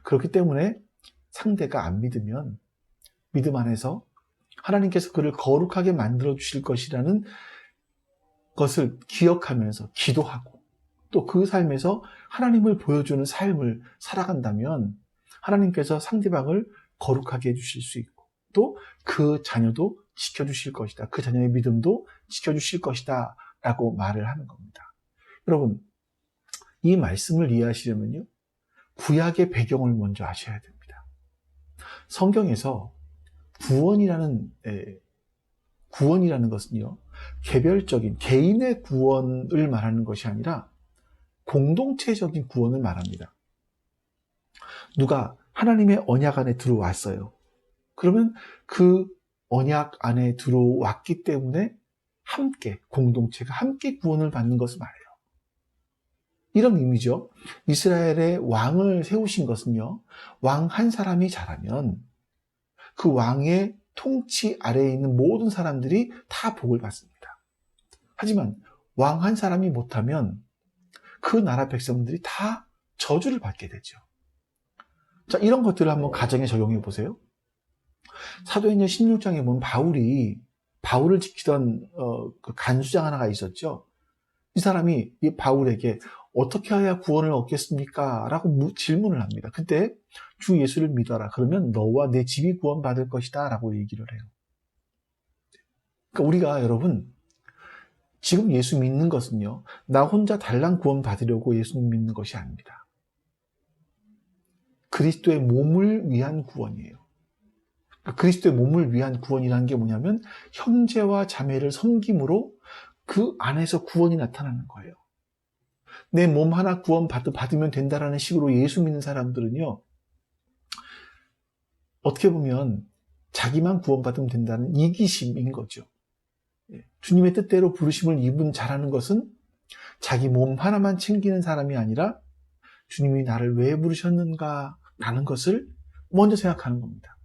[SPEAKER 1] 그렇기 때문에 상대가 안 믿으면 믿음 안에서 하나님께서 그를 거룩하게 만들어 주실 것이라는 것을 기억하면서 기도하고 또 그 삶에서 하나님을 보여주는 삶을 살아간다면 하나님께서 상대방을 거룩하게 해주실 수 있고 또 그 자녀도 지켜주실 것이다. 그 자녀의 믿음도 지켜주실 것이다 라고 말을 하는 겁니다. 여러분, 이 말씀을 이해하시려면요 구약의 배경을 먼저 아셔야 됩니다. 성경에서 구원이라는 것은요 개별적인 개인의 구원을 말하는 것이 아니라 공동체적인 구원을 말합니다. 누가 하나님의 언약 안에 들어왔어요. 그러면 그 언약 안에 들어왔기 때문에 함께 공동체가 함께 구원을 받는 것을 말해요. 이런 의미죠. 이스라엘의 왕을 세우신 것은요 왕 한 사람이 잘하면 그 왕의 통치 아래에 있는 모든 사람들이 다 복을 받습니다. 하지만 왕 한 사람이 못하면 그 나라 백성들이 다 저주를 받게 되죠. 자, 이런 것들을 한번 가정에 적용해 보세요. 사도행전 16장에 보면 바울을 지키던 그 간수장 하나가 있었죠. 이 사람이 이 바울에게 어떻게 해야 구원을 얻겠습니까? 라고 질문을 합니다. 그때 주 예수를 믿어라. 그러면 너와 내 집이 구원받을 것이다. 라고 얘기를 해요. 그러니까 우리가 여러분 지금 예수 믿는 것은요 나 혼자 달랑 구원 받으려고 예수님 믿는 것이 아닙니다. 그리스도의 몸을 위한 구원이에요. 그리스도의 몸을 위한 구원이라는 게 뭐냐면 형제와 자매를 섬김으로 그 안에서 구원이 나타나는 거예요. 내 몸 하나 구원 받으면 된다라는 식으로 예수 믿는 사람들은요, 어떻게 보면 자기만 구원받으면 된다는 이기심인 거죠. 주님의 뜻대로 부르심을 입은 자라는 것은 자기 몸 하나만 챙기는 사람이 아니라 주님이 나를 왜 부르셨는가 라는 것을 먼저 생각하는 겁니다.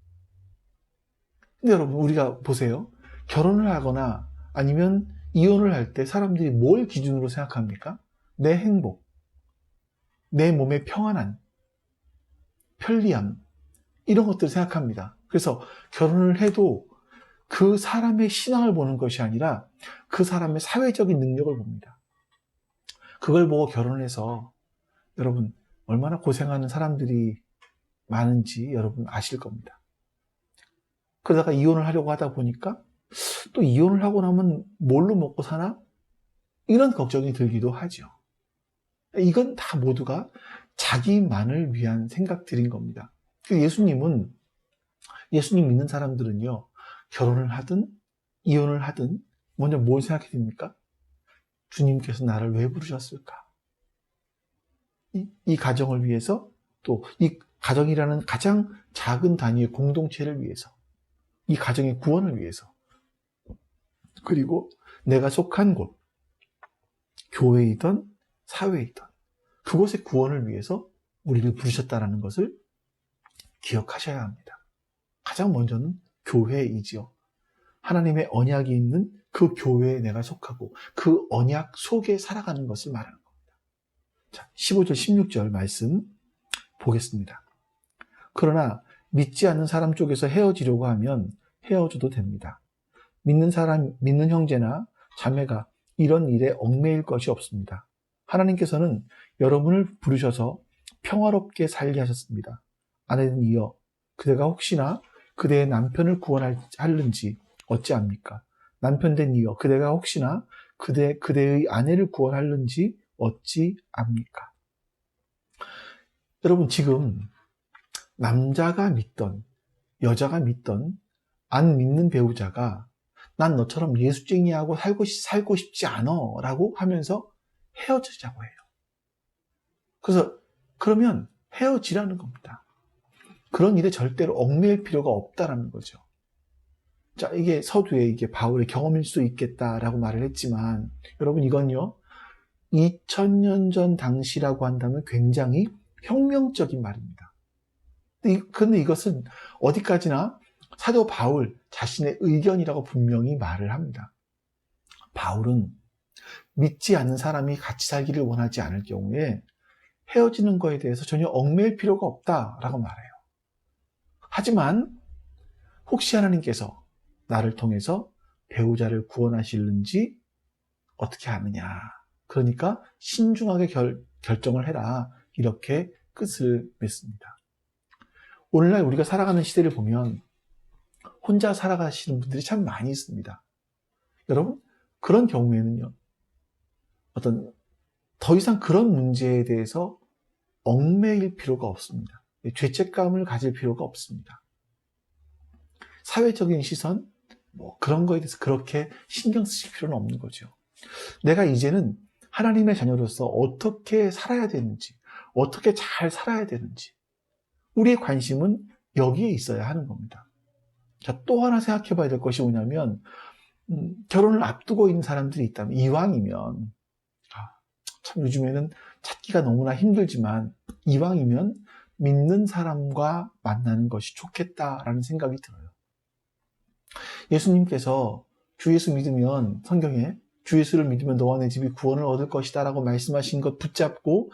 [SPEAKER 1] 근데 여러분, 우리가 보세요. 결혼을 하거나 아니면 이혼을 할 때 사람들이 뭘 기준으로 생각합니까? 내 행복, 내 몸의 평안함, 편리함, 이런 것들을 생각합니다. 그래서 결혼을 해도 그 사람의 신앙을 보는 것이 아니라 그 사람의 사회적인 능력을 봅니다. 그걸 보고 결혼해서 여러분 얼마나 고생하는 사람들이 많은지 여러분 아실 겁니다. 그러다가 이혼을 하려고 하다 보니까 또 이혼을 하고 나면 뭘로 먹고 사나? 이런 걱정이 들기도 하죠. 이건 다 모두가 자기만을 위한 생각들인 겁니다. 예수님 믿는 사람들은요, 결혼을 하든 이혼을 하든 먼저 뭘 생각해야 됩니까? 주님께서 나를 왜 부르셨을까? 이 가정을 위해서, 또 이 가정이라는 가장 작은 단위의 공동체를 위해서, 이 가정의 구원을 위해서, 그리고 내가 속한 곳, 교회이든 사회이든 그곳의 구원을 위해서 우리를 부르셨다는 것을 기억하셔야 합니다. 가장 먼저는 교회이지요. 하나님의 언약이 있는 그 교회에 내가 속하고 그 언약 속에 살아가는 것을 말하는 겁니다. 자, 15절, 16절 말씀 보겠습니다. 그러나 믿지 않는 사람 쪽에서 헤어지려고 하면 헤어져도 됩니다. 믿는 형제나 자매가 이런 일에 얽매일 것이 없습니다. 하나님께서는 여러분을 부르셔서 평화롭게 살게 하셨습니다. 아내는 이어 그대가 혹시나 그대의 남편을 구원하는지 어찌합니까? 남편된 이어 그대가 혹시나 그대의 아내를 구원하는지 어찌합니까? 여러분, 지금 남자가 믿던 여자가 믿던 안 믿는 배우자가 난 너처럼 예수쟁이하고 살고 싶지 않아 라고 하면서 헤어지자고 해요. 그래서 그러면 헤어지라는 겁니다. 그런 일에 절대로 얽매일 필요가 없다라는 거죠. 자, 이게 서두에 이게 바울의 경험일 수 있겠다라고 말을 했지만, 여러분, 이건요, 2000년 전 당시라고 한다면 굉장히 혁명적인 말입니다. 근데 이것은 어디까지나 사도 바울 자신의 의견이라고 분명히 말을 합니다. 바울은 믿지 않는 사람이 같이 살기를 원하지 않을 경우에 헤어지는 거에 대해서 전혀 얽매일 필요가 없다라고 말해요. 하지만 혹시 하나님께서 나를 통해서 배우자를 구원하실는지 어떻게 아느냐. 그러니까 신중하게 결정을 해라. 이렇게 끝을 맺습니다. 오늘날 우리가 살아가는 시대를 보면 혼자 살아가시는 분들이 참 많이 있습니다. 여러분, 그런 경우에는요, 더 이상 그런 문제에 대해서 얽매일 필요가 없습니다. 죄책감을 가질 필요가 없습니다. 사회적인 시선, 그런 거에 대해서 그렇게 신경 쓰실 필요는 없는 거죠. 내가 이제는 하나님의 자녀로서 어떻게 살아야 되는지, 어떻게 잘 살아야 되는지, 우리의 관심은 여기에 있어야 하는 겁니다. 자, 또 하나 생각해 봐야 될 것이 뭐냐면, 결혼을 앞두고 있는 사람들이 있다면, 이왕이면, 참 요즘에는 찾기가 너무나 힘들지만, 이왕이면 믿는 사람과 만나는 것이 좋겠다라는 생각이 들어요. 예수님께서 주 예수 믿으면, 성경에 주 예수를 믿으면 너와 내 집이 구원을 얻을 것이다 라고 말씀하신 것 붙잡고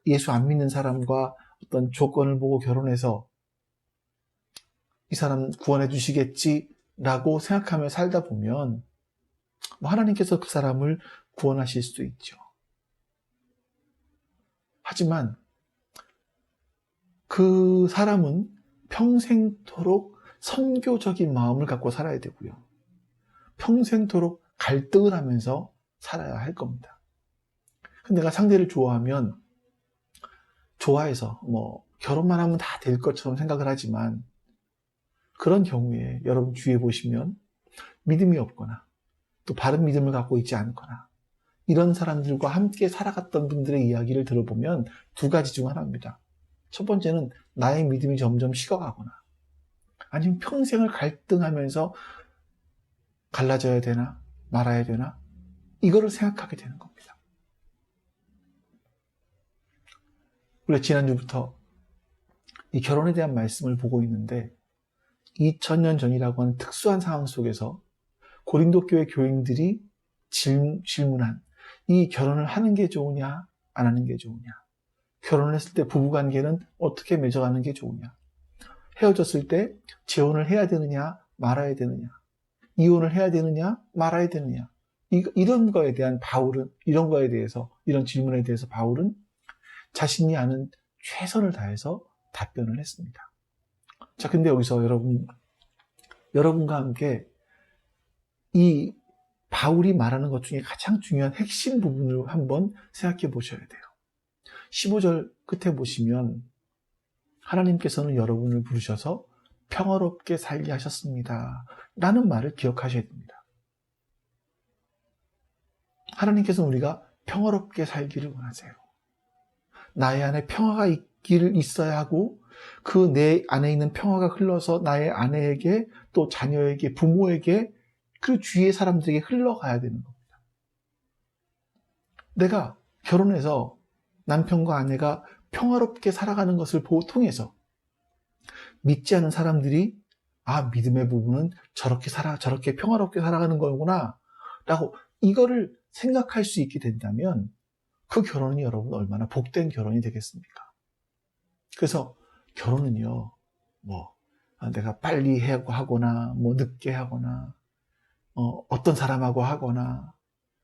[SPEAKER 1] 예수 안 믿는 사람과 어떤 조건을 보고 결혼해서 이 사람 구원해 주시겠지라고 생각하며 살다 보면 하나님께서 그 사람을 구원하실 수도 있죠. 하지만 그 사람은 평생토록 선교적인 마음을 갖고 살아야 되고요. 평생토록 갈등을 하면서 살아야 할 겁니다. 근데 내가 상대를 좋아하면 좋아해서 결혼만 하면 다 될 것처럼 생각을 하지만 그런 경우에 여러분 주위에 보시면 믿음이 없거나 또 바른 믿음을 갖고 있지 않거나 이런 사람들과 함께 살아갔던 분들의 이야기를 들어보면 두 가지 중 하나입니다. 첫 번째는 나의 믿음이 점점 식어가거나 아니면 평생을 갈등하면서 갈라져야 되나 말아야 되나 이거를 생각하게 되는 겁니다. 우리가 지난주부터 이 결혼에 대한 말씀을 보고 있는데 2000년 전이라고 하는 특수한 상황 속에서 고린도 교회 교인들이 질문한 이 결혼을 하는 게 좋으냐 안 하는 게 좋으냐, 결혼을 했을 때 부부관계는 어떻게 맺어가는 게 좋으냐, 헤어졌을 때 재혼을 해야 되느냐 말아야 되느냐, 이혼을 해야 되느냐 말아야 되느냐, 이런 거에 대한 이런 질문에 대해서 바울은 자신이 아는 최선을 다해서 답변을 했습니다. 자, 근데 여기서 여러분과 함께 이 바울이 말하는 것 중에 가장 중요한 핵심 부분을 한번 생각해 보셔야 돼요. 15절 끝에 보시면 하나님께서는 여러분을 부르셔서 평화롭게 살게 하셨습니다 라는 말을 기억하셔야 됩니다. 하나님께서는 우리가 평화롭게 살기를 원하세요. 나의 안에 평화가 있어야 하고 그 내 안에 있는 평화가 흘러서 나의 아내에게 또 자녀에게 부모에게 그 주위의 사람들에게 흘러가야 되는 겁니다. 내가 결혼해서 남편과 아내가 평화롭게 살아가는 것을 통해서 믿지 않은 사람들이 믿음의 부분은 저렇게 평화롭게 살아가는 거구나 라고 이거를 생각할 수 있게 된다면 그 결혼이 여러분 얼마나 복된 결혼이 되겠습니까? 그래서 결혼은요, 내가 빨리 하거나, 늦게 하거나, 어떤 사람하고 하거나,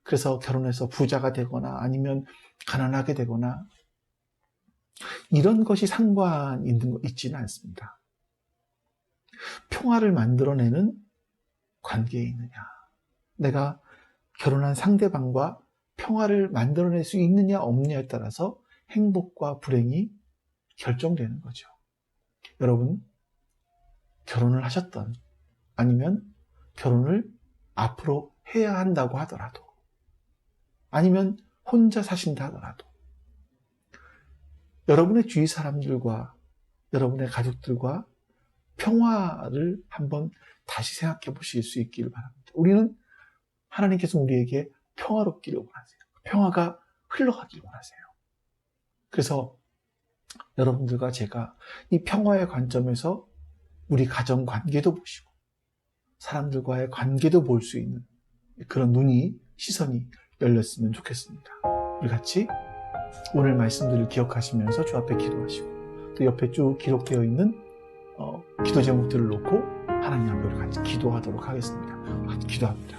[SPEAKER 1] 그래서 결혼해서 부자가 되거나, 아니면 가난하게 되거나, 이런 것이 있지는 않습니다. 평화를 만들어내는 관계에 있느냐, 내가 결혼한 상대방과 평화를 만들어낼 수 있느냐 없느냐에 따라서 행복과 불행이 결정되는 거죠. 여러분, 결혼을 하셨던 아니면 결혼을 앞으로 해야 한다고 하더라도 아니면 혼자 사신다 하더라도 여러분의 주위 사람들과 여러분의 가족들과 평화를 한번 다시 생각해 보실 수 있기를 바랍니다. 우리는 하나님께서 우리에게 평화롭기를 원하세요. 평화가 흘러가기를 원하세요. 그래서 여러분들과 제가 이 평화의 관점에서 우리 가정 관계도 보시고 사람들과의 관계도 볼 수 있는 그런 시선이 열렸으면 좋겠습니다. 우리 같이 오늘 말씀들을 기억하시면서 주 앞에 기도하시고 또 옆에 쭉 기록되어 있는 기도 제목들을 놓고 하나님 앞에 우리 같이 기도하도록 하겠습니다. 기도합니다.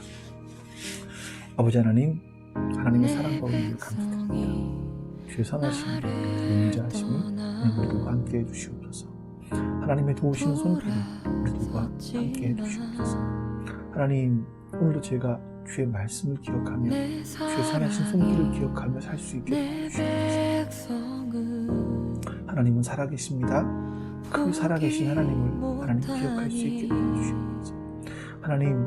[SPEAKER 1] 아버지 하나님, 하나님의 사랑과 은혜를 감사드립니다. 주의 선하심, 인자하심이 우리들과 함께 해주시옵소서. 하나님의 도우시는 손길이 우리들과 함께 해주시옵소서. 하나님, 오늘도 제가 주의 말씀을 기억하며 주의 선하신 손길을 기억하며 살 수 있게 해주시옵소서. 하나님은 살아계십니다. 그 살아계신 하나님을 하나님 기억할 수 있게 해주시옵소서. 하나님,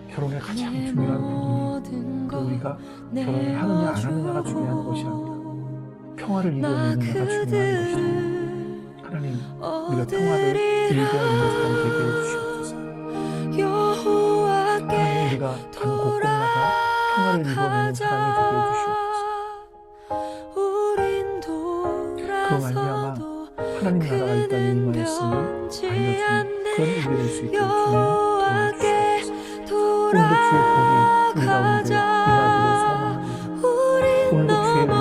[SPEAKER 1] 결혼의 가장 중요한 부분이 또 우리가 결혼을 하느냐 안 하느냐가 중요한 것이 아니라 평화를 이루어내느냐가 중요한 것이다. 하나님, 우리가 평화를 이루어내는 사람 되게 해주시옵소서. 하나님, 우리가 가는 곳곳마다 평화를 이루어내는 사람이 되게 해주시옵소서. 그로 말미암아 하나님 나라가 이 땅에 임하였음을 알려주는 그런 일이 될 수 있게 주님 도와주시옵소서. 오늘도 주의 복이 우리 가운데 임하기를 소망합니다. 오늘도 주의 은혜가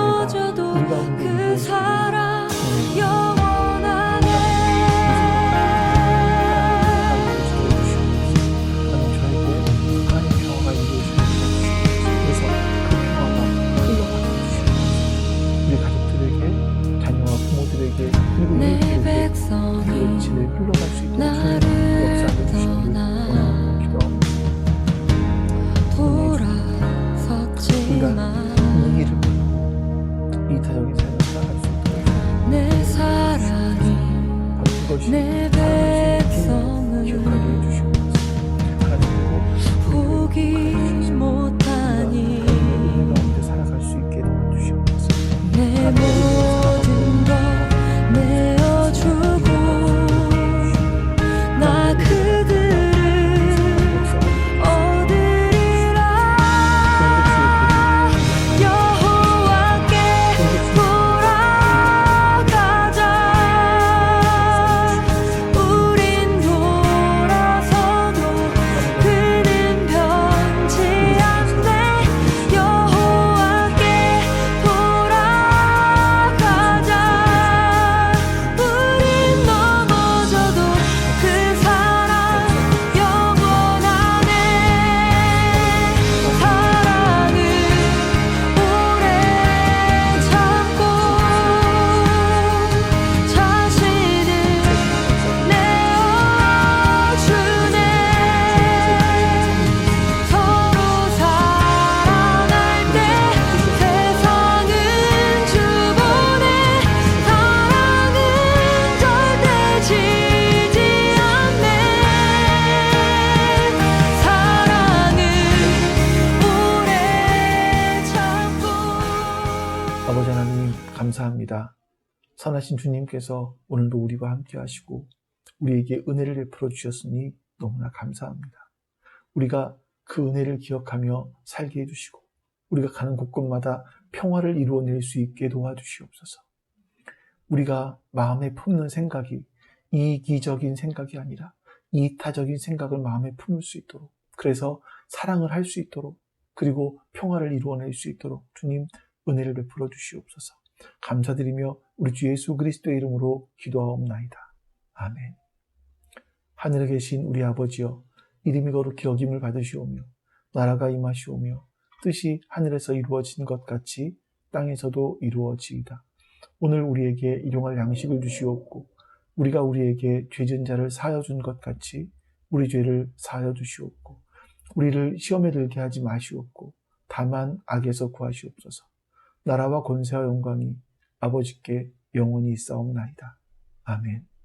[SPEAKER 1] 우리 가운데 임하시기를 영원하네. 하나님 저에게 하나님 평화가 이루어지는 그래서 그 평화가 흘러가게 해주시옵소서. 우리 가족들에게, 자녀와 부모들에게, 그리고 우리들에게 그 진을 흘러갈 수 있도록 주님 역사해 주시기를 원하고 기도합니다. 우리가 이 이름으로 이타적인 삶을 살아갈 수 있도록
[SPEAKER 3] 내 사랑이
[SPEAKER 1] 바로 그것이
[SPEAKER 3] 내
[SPEAKER 1] 사랑하시는 주님을
[SPEAKER 3] 백성을
[SPEAKER 1] 기억하게 해주시옵소서. 하나님, 그리고
[SPEAKER 3] 포기 못
[SPEAKER 1] 선하신 주님께서 오늘도 우리와 함께 하시고 우리에게 은혜를 베풀어 주셨으니 너무나 감사합니다. 우리가 그 은혜를 기억하며 살게 해주시고 우리가 가는 곳곳마다 평화를 이루어낼 수 있게 도와주시옵소서. 우리가 마음에 품는 생각이 이기적인 생각이 아니라 이타적인 생각을 마음에 품을 수 있도록, 그래서 사랑을 할 수 있도록, 그리고 평화를 이루어낼 수 있도록 주님 은혜를 베풀어 주시옵소서. 감사드리며 우리 주 예수 그리스도의 이름으로 기도하옵나이다. 아멘. 하늘에 계신 우리 아버지여, 이름이 거룩히 여김을 받으시오며 나라가 임하시오며 뜻이 하늘에서 이루어진 것 같이 땅에서도 이루어지이다. 오늘 우리에게 일용할 양식을 주시옵고 우리가 우리에게 죄진 자를 사하여 준 것 같이 우리 죄를 사하여 주시옵고 우리를 시험에 들게 하지 마시옵고 다만 악에서 구하시옵소서. 나라와 권세와 영광이 아버지께 영원히 있사옵나이다. 아멘.